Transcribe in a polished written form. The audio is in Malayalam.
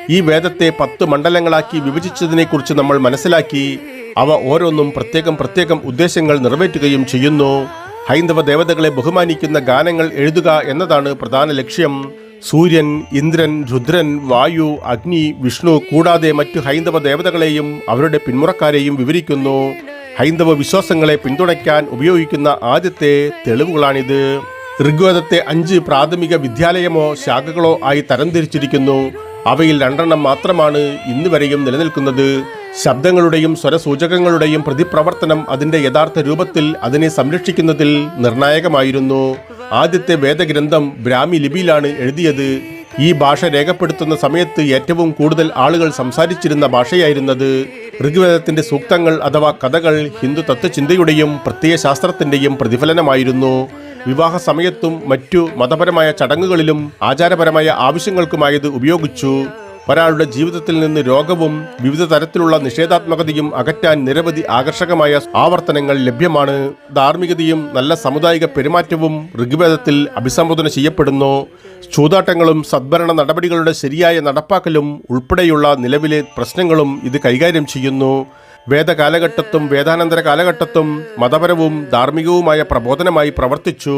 ഈ വേദത്തെ 10 മണ്ഡലങ്ങളാക്കി വിഭജിച്ചതിനെക്കുറിച്ച് നമ്മൾ മനസ്സിലാക്കി. അവ ഓരോന്നും പ്രത്യേകം ഉദ്ദേശങ്ങൾ നിറവേറ്റുകയും ചെയ്യുന്നു. ഹൈന്ദവ ദേവതകളെ ബഹുമാനിക്കുന്ന ഗാനങ്ങൾ എഴുതുക എന്നതാണ് പ്രധാന ലക്ഷ്യം. സൂര്യൻ, ഇന്ദ്രൻ, രുദ്രൻ, വായു, അഗ്നി, വിഷ്ണു കൂടാതെ മറ്റു ഹൈന്ദവ ദേവതകളെയും അവരുടെ പിന്മുറക്കാരെയും വിവരിക്കുന്നു. ഹൈന്ദവ വിശ്വാസങ്ങളെ പിന്തുണയ്ക്കാൻ ഉപയോഗിക്കുന്ന ആദ്യത്തെ തെളിവുകളാണിത്. ഋഗ്വേദത്തെ 5 പ്രാഥമിക വിദ്യാലയമോ ശാഖകളോ ആയി തരംതിരിച്ചിരിക്കുന്നു. അവയിൽ 2 മാത്രമാണ് ഇന്ന് വരെയും നിലനിൽക്കുന്നത്. ശബ്ദങ്ങളുടെയും സ്വരസൂചകങ്ങളുടെയും പ്രതിപ്രവർത്തനം അതിന്റെ യഥാർത്ഥ രൂപത്തിൽ അതിനെ സംരക്ഷിക്കുന്നതിൽ നിർണായകമായിരുന്നു. ആദ്യത്തെ വേദഗ്രന്ഥം ബ്രാഹ്മി ലിപിയിലാണ് എഴുതിയത്. ഈ ഭാഷ രേഖപ്പെടുത്തുന്ന സമയത്ത് ഏറ്റവും കൂടുതൽ ആളുകൾ സംസാരിച്ചിരുന്ന ഭാഷയായിരുന്നത്. ഋഗ്വേദത്തിന്റെ സൂക്തങ്ങൾ അഥവാ കഥകൾ ഹിന്ദു തത്വചിന്തയുടെയും പ്രത്യയശാസ്ത്രത്തിന്റെയും പ്രതിഫലനമായിരുന്നു. വിവാഹ സമയത്തും മറ്റു മതപരമായ ചടങ്ങുകളിലും ആചാരപരമായ ആവശ്യങ്ങൾക്കുമായത് ഉപയോഗിച്ചു. ഒരാളുടെ ജീവിതത്തിൽ നിന്ന് രോഗവും വിവിധ തരത്തിലുള്ള നിഷേധാത്മകതയും അകറ്റാൻ നിരവധി ആകർഷകമായ ആവർത്തനങ്ങൾ ലഭ്യമാണ്. ധാർമ്മികതയും നല്ല സാമുദായിക പെരുമാറ്റവും ഋഗ്വേദത്തിൽ അഭിസംബോധന ചെയ്യപ്പെടുന്നു. ചൂതാട്ടങ്ങളും സദ്ഭരണ നടപടികളുടെ ശരിയായ നടപ്പാക്കലും ഉൾപ്പെടെയുള്ള നിലവിലെ പ്രശ്നങ്ങളും ഇത് കൈകാര്യം ചെയ്യുന്നു. വേദകാലഘട്ടത്തും വേദാനന്തര കാലഘട്ടത്തും മതപരവും ധാർമ്മികവുമായ പ്രബോധനമായി പ്രവർത്തിച്ചു.